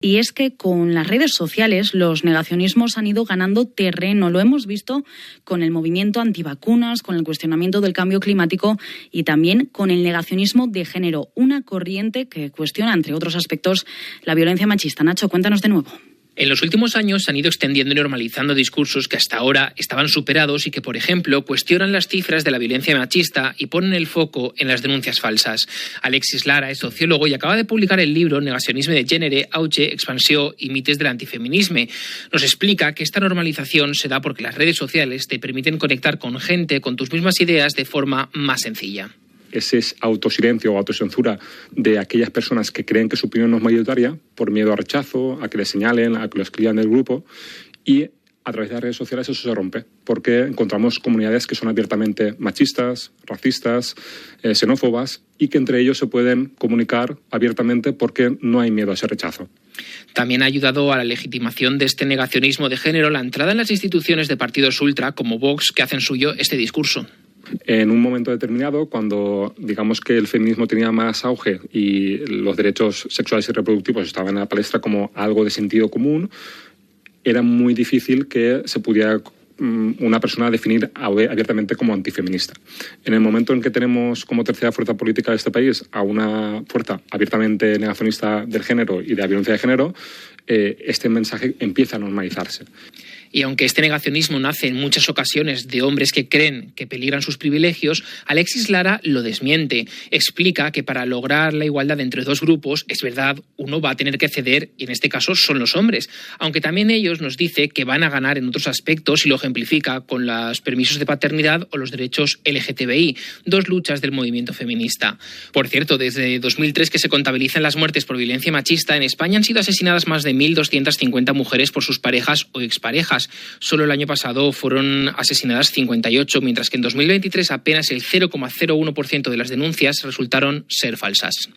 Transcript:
Y es que con las redes sociales los negacionismos han ido ganando terreno. Lo hemos visto con el movimiento antivacunas, con el cuestionamiento del cambio climático y también con el negacionismo de género, una corriente que cuestiona, entre otros aspectos, la violencia machista. Nacho, cuéntanos de nuevo. En los últimos años se han ido extendiendo y normalizando discursos que hasta ahora estaban superados y que, por ejemplo, cuestionan las cifras de la violencia machista y ponen el foco en las denuncias falsas. Alexis Lara es sociólogo y acaba de publicar el libro Negacionisme de gènere, auge, expansió y mites del antifeminisme. Nos explica que esta normalización se da porque las redes sociales te permiten conectar con gente con tus mismas ideas de forma más sencilla. Ese autosilencio o autocensura de aquellas personas que creen que su opinión no es mayoritaria por miedo a rechazo, a que les señalen, a que lo excluyan del grupo, y a través de las redes sociales eso se rompe porque encontramos comunidades que son abiertamente machistas, racistas, xenófobas y que entre ellos se pueden comunicar abiertamente porque no hay miedo a ese rechazo. También ha ayudado a la legitimación de este negacionismo de género la entrada en las instituciones de partidos ultra como Vox que hacen suyo este discurso. En un momento determinado, cuando digamos que el feminismo tenía más auge y los derechos sexuales y reproductivos estaban en la palestra como algo de sentido común, era muy difícil que se pudiera una persona definir abiertamente como antifeminista. En el momento en que tenemos como tercera fuerza política de este país a una fuerza abiertamente negacionista del género y de la violencia de género, este mensaje empieza a normalizarse. Y aunque este negacionismo nace en muchas ocasiones de hombres que creen que peligran sus privilegios, Alexis Lara lo desmiente. Explica que para lograr la igualdad entre dos grupos, es verdad, uno va a tener que ceder, y en este caso son los hombres. Aunque también ellos nos dice que van a ganar en otros aspectos y lo ejemplifica con los permisos de paternidad o los derechos LGTBI, dos luchas del movimiento feminista. Por cierto, desde 2003 que se contabilizan las muertes por violencia machista, en España han sido asesinadas más de 1.250 mujeres por sus parejas o exparejas. Solo el año pasado fueron asesinadas 58, mientras que en 2023 apenas el 0,01% de las denuncias resultaron ser falsas.